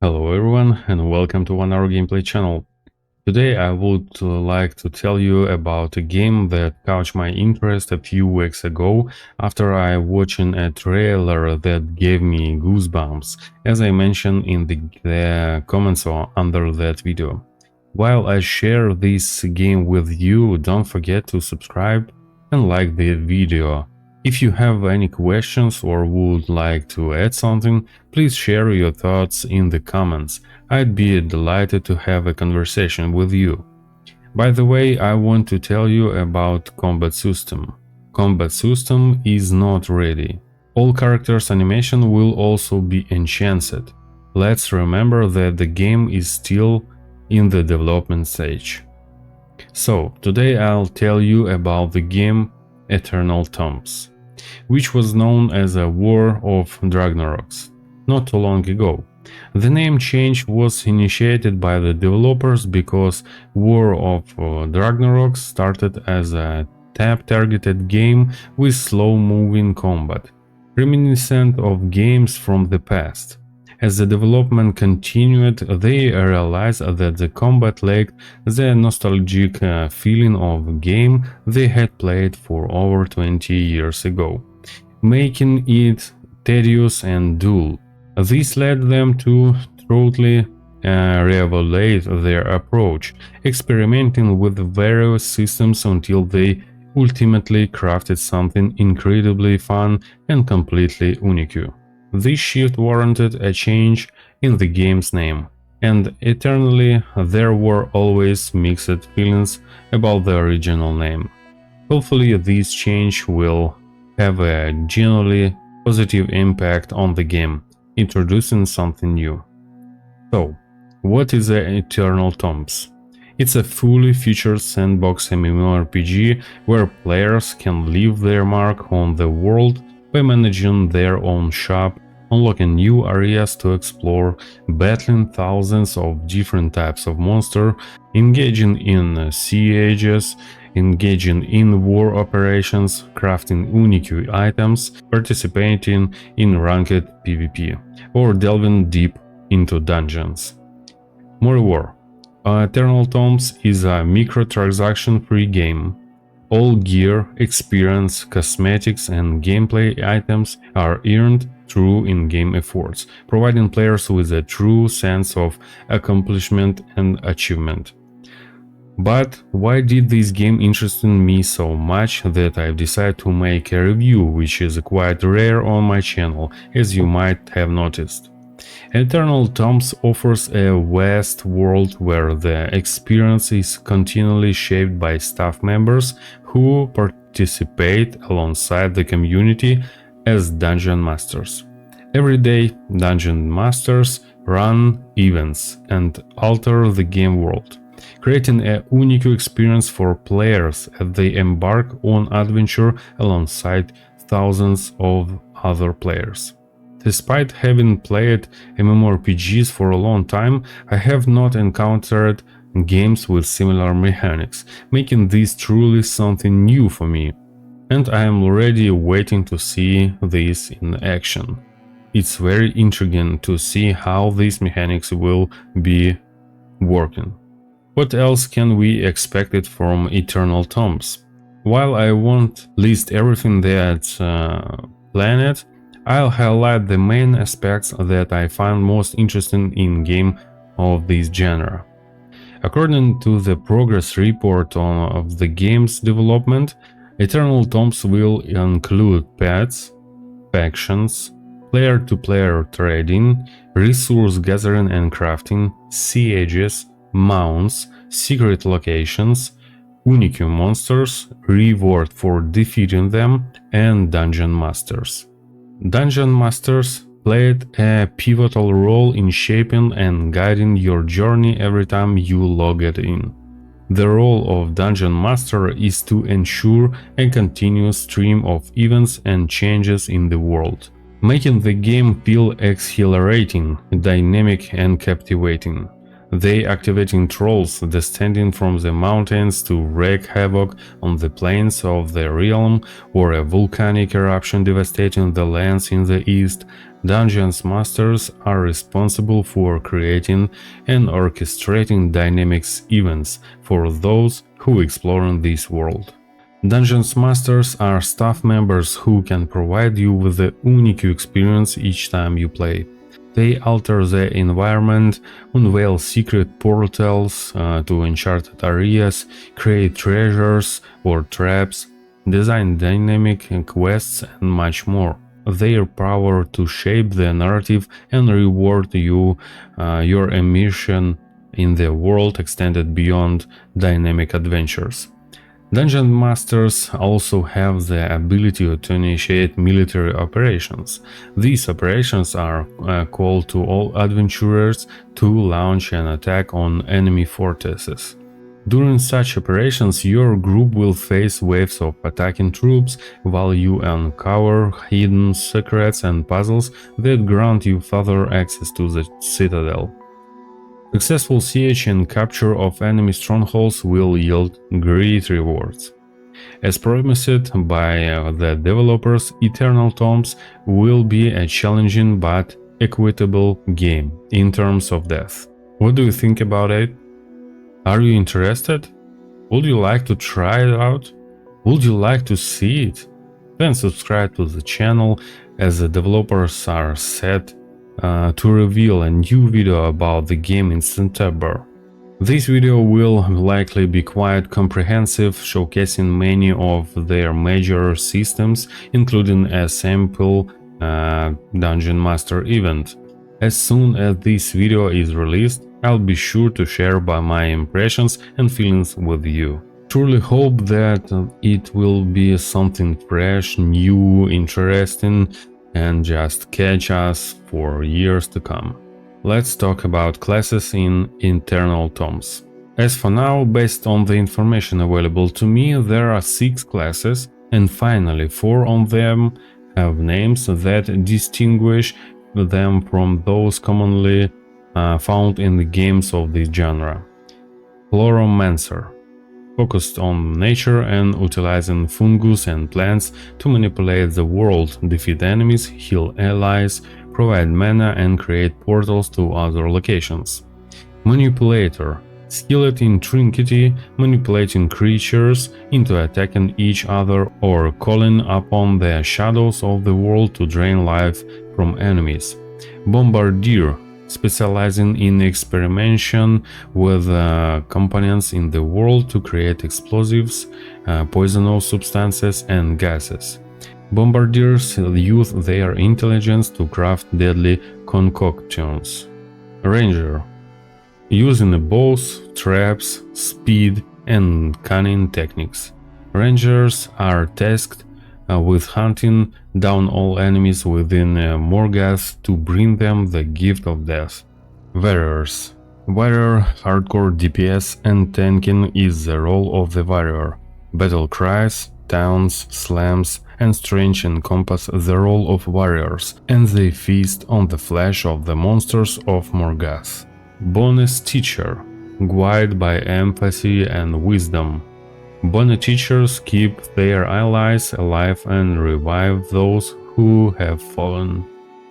Hello everyone and welcome to 1 Hour Gameplay channel. Today I would like to tell you about a game that caught my interest a few weeks ago after I watching a trailer that gave me goosebumps, as I mentioned in the comments under that video. While I share this game with you, don't forget to subscribe and like the video. If you have any questions or would like to add something, please share your thoughts in the comments. I'd be delighted to have a conversation with you. By the way, I want to tell you about combat system. Combat system is not ready. All characters' animation will also be enchanted. Let's remember that the game is still in the development stage. So, today I'll tell you about the game Eternal Tombs, which was known as a War of Ragnaroks not too long ago. The name change was initiated by the developers because War of Ragnaroks started as a tab-targeted game with slow-moving combat, reminiscent of games from the past. As the development continued, they realized that the combat lacked the nostalgic feeling of a game they had played for over 20 years ago, making it tedious and dull. This led them to thoroughly reevaluate their approach, experimenting with various systems until they ultimately crafted something incredibly fun and completely unique. This shift warranted a change in the game's name, and eternally there were always mixed feelings about the original name. Hopefully this change will have a genuinely positive impact on the game, introducing something new. So, what is the Eternal Tombs? It's a fully featured sandbox MMORPG where players can leave their mark on the world by managing their own shop, unlocking new areas to explore, battling thousands of different types of monsters, engaging in sieges, engaging in war operations, crafting unique items, participating in ranked PvP, or delving deep into dungeons. Moreover, Eternal Tombs is a microtransaction-free game. All gear, experience, cosmetics and gameplay items are earned through in-game efforts, providing players with a true sense of accomplishment and achievement. But why did this game interest me so much that I've decided to make a review, which is quite rare on my channel, as you might have noticed. Eternal Tombs offers a vast world where the experience is continually shaped by staff members who participate alongside the community as dungeon masters. Every day, dungeon masters run events and alter the game world, creating a unique experience for players as they embark on adventure alongside thousands of other players. Despite having played MMORPGs for a long time, I have not encountered games with similar mechanics, making this truly something new for me, and I am already waiting to see this in action. It's very intriguing to see how these mechanics will be working. What else can we expect from Eternal Tombs? While I won't list everything that's planned, I'll highlight the main aspects that I find most interesting in game of this genre. According to the progress report of the game's development, Eternal Tombs will include pets, factions, player-to-player trading, resource gathering and crafting, sieges, mounts, secret locations, unique monsters, reward for defeating them, and dungeon masters. Dungeon masters played a pivotal role in shaping and guiding your journey every time you logged in. The role of Dungeon Master is to ensure a continuous stream of events and changes in the world, making the game feel exhilarating, dynamic and captivating. They activating trolls descending from the mountains to wreak havoc on the plains of the realm, or a volcanic eruption devastating the lands in the east. Dungeons masters are responsible for creating and orchestrating dynamics events for those who explore in this world. Dungeons masters are staff members who can provide you with a unique experience each time you play. They alter the environment, unveil secret portals to uncharted areas, create treasures or traps, design dynamic quests, and much more. Their power to shape the narrative and reward you your immersion in the world extended beyond dynamic adventures. Dungeon Masters also have the ability to initiate military operations. These operations are called to all adventurers to launch an attack on enemy fortresses. During such operations, your group will face waves of attacking troops while you uncover hidden secrets and puzzles that grant you further access to the citadel. Successful siege and capture of enemy strongholds will yield great rewards. As promised by the developers, Eternal Tombs will be a challenging but equitable game in terms of depth. What do you think about it? Are you interested? Would you like to try it out? Would you like to see it? Then subscribe to the channel, as the developers are set to reveal a new video about the game in September. This video will likely be quite comprehensive, showcasing many of their major systems, including a sample Dungeon Master event. As soon as this video is released, I'll be sure to share my impressions and feelings with you. Truly hope that it will be something fresh, new, interesting, and just catch us for years to come. Let's talk about classes in Eternal Tombs. As for now, based on the information available to me, there are 6 classes, and finally 4 of them have names that distinguish them from those commonly found in the games of this genre. Chloromancer, focused on nature and utilizing fungus and plants to manipulate the world, defeat enemies, heal allies, provide mana, and create portals to other locations. Manipulator, skilled in trinity, manipulating creatures into attacking each other or calling upon the shadows of the world to drain life from enemies. Bombardier, specializing in experimentation with components in the world to create explosives, poisonous substances, and gases. Bombardiers use their intelligence to craft deadly concoctions. Ranger, using bows, traps, speed, and cunning techniques. Rangers are tasked with hunting down all enemies within Morgoth to bring them the gift of death. Warriors. Warrior, hardcore DPS and tanking is the role of the warrior. Battle cries, taunts, slams, and strange encompass the role of warriors, and they feast on the flesh of the monsters of Morgoth. Bonus teacher, guided by empathy and wisdom. Bonus teachers keep their allies alive and revive those who have fallen.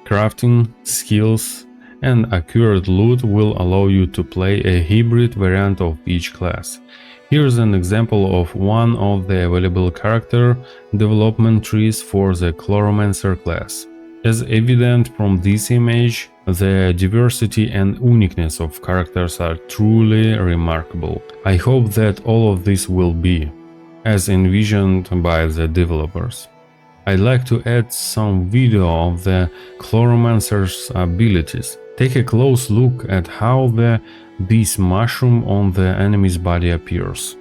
Crafting, skills, and accurate loot will allow you to play a hybrid variant of each class. Here's an example of one of the available character development trees for the Chloromancer class. As evident from this image, the diversity and uniqueness of characters are truly remarkable. I hope that all of this will be as envisioned by the developers. I'd like to add some video of the Chloromancer's abilities. Take a close look at how this mushroom on the enemy's body appears.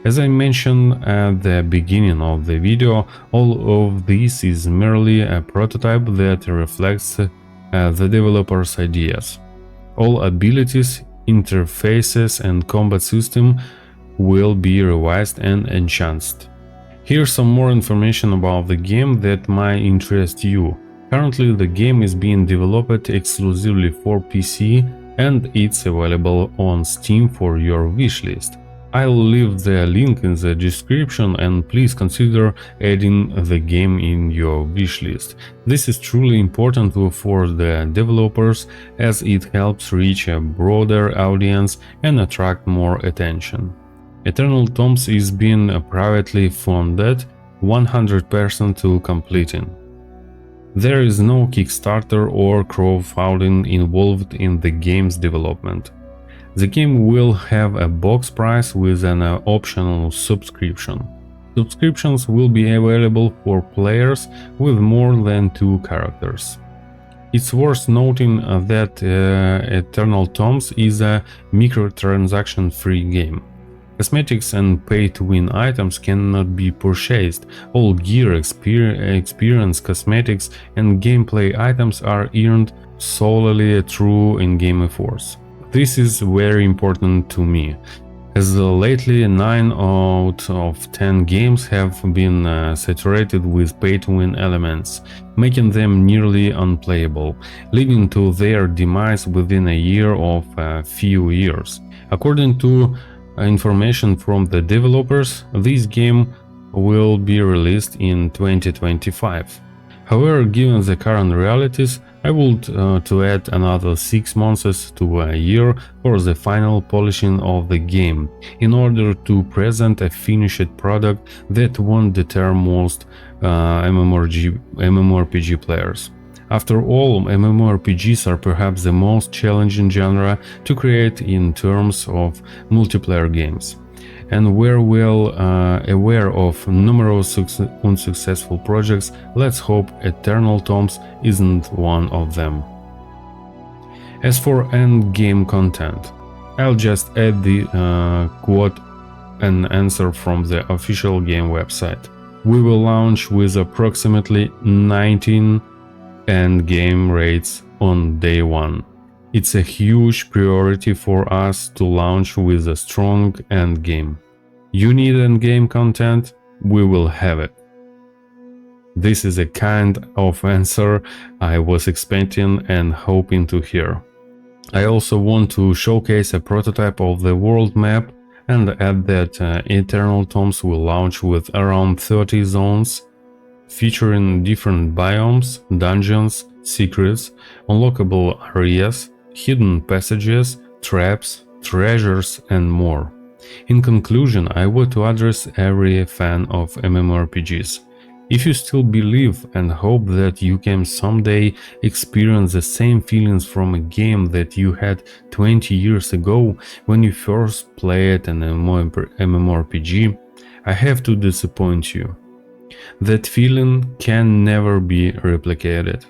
As I mentioned at the beginning of the video, all of this is merely a prototype that reflects the developer's ideas. All abilities, interfaces, and combat system will be revised and enhanced. Here's some more information about the game that might interest you. Currently, the game is being developed exclusively for PC and it's available on Steam for your wishlist. I'll leave the link in the description, and please consider adding the game in your wishlist. This is truly important for the developers, as it helps reach a broader audience and attract more attention. Eternal Tombs is being privately funded 100% to completing. There is no Kickstarter or crowdfunding involved in the game's development. The game will have a box price with an optional subscription. Subscriptions will be available for players with more than 2 characters. It's worth noting that Eternal Tombs is a microtransaction-free game. Cosmetics and pay-to-win items cannot be purchased. All gear, experience, cosmetics, and gameplay items are earned solely through in-game efforts. This is very important to me, as lately 9 out of 10 games have been saturated with pay-to-win elements, making them nearly unplayable, leading to their demise within a year of a few years. According to information from the developers, this game will be released in 2025. However, given the current realities, I would to add another 6 months to a year for the final polishing of the game, in order to present a finished product that won't deter most MMORPG players. After all, MMORPGs are perhaps the most challenging genre to create in terms of multiplayer games, and we're well aware of numerous unsuccessful projects. Let's hope Eternal Tombs isn't one of them. As for endgame content, I'll just add the quote and answer from the official game website. We will launch with approximately 19 endgame raids on day 1. It's a huge priority for us to launch with a strong endgame. You need endgame content? We will have it. This is a kind of answer I was expecting and hoping to hear. I also want to showcase a prototype of the world map and add that Eternal Tombs will launch with around 30 zones, featuring different biomes, dungeons, secrets, unlockable areas, hidden passages, traps, treasures, and more. In conclusion, I want to address every fan of MMORPGs. If you still believe and hope that you can someday experience the same feelings from a game that you had 20 years ago when you first played an MMORPG, I have to disappoint you. That feeling can never be replicated.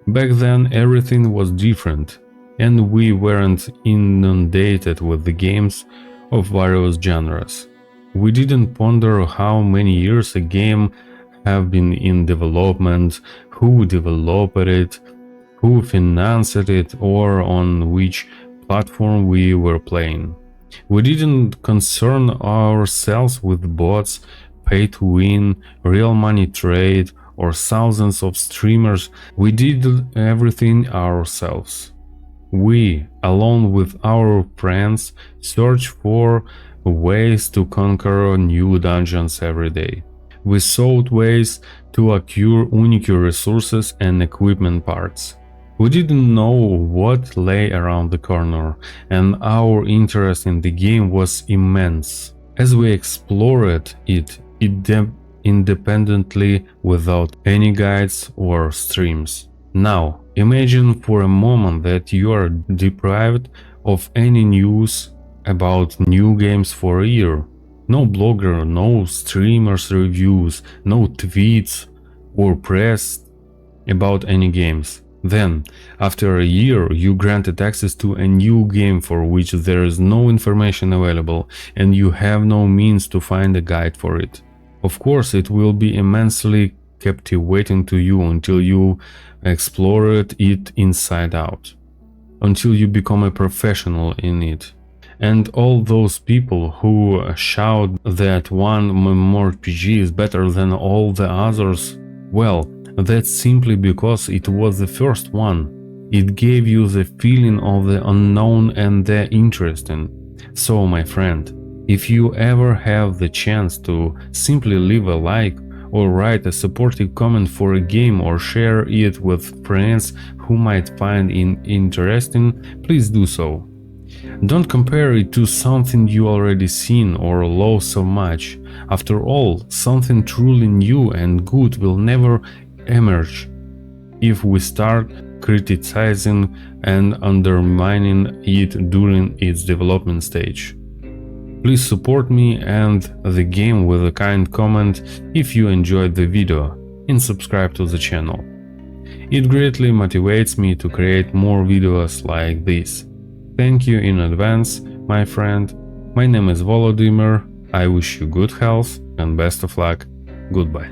Back then everything was different, and we weren't inundated with the games of various genres. We didn't ponder how many years a game have been in development, who developed it, who financed it, or on which platform we were playing. We didn't concern ourselves with bots, pay to win, real money trade, or thousands of streamers. We did everything ourselves. We, along with our friends, search for ways to conquer new dungeons every day. We sought ways to acquire unique resources and equipment parts. We didn't know what lay around the corner, and our interest in the game was immense, as we explored it independently without any guides or streams. Now, imagine for a moment that you are deprived of any news about new games for a year. No blogger, no streamers reviews, no tweets or press about any games. Then, after a year, you granted access to a new game for which there is no information available, and you have no means to find a guide for it. Of course, it will be immensely captivating to you until you explore it inside out, until you become a professional in it. And all those people who shout that one MMORPG is better than all the others, well, that's simply because it was the first one. It gave you the feeling of the unknown and the interesting. So, my friend, if you ever have the chance to simply leave a like or write a supportive comment for a game or share it with friends who might find it interesting, please do so. Don't compare it to something you already seen or love so much. After all, something truly new and good will never emerge if we start criticizing and undermining it during its development stage. Please support me and the game with a kind comment if you enjoyed the video and subscribe to the channel. It greatly motivates me to create more videos like this. Thank you in advance, my friend. My name is Volodymyr. I wish you good health and best of luck. Goodbye.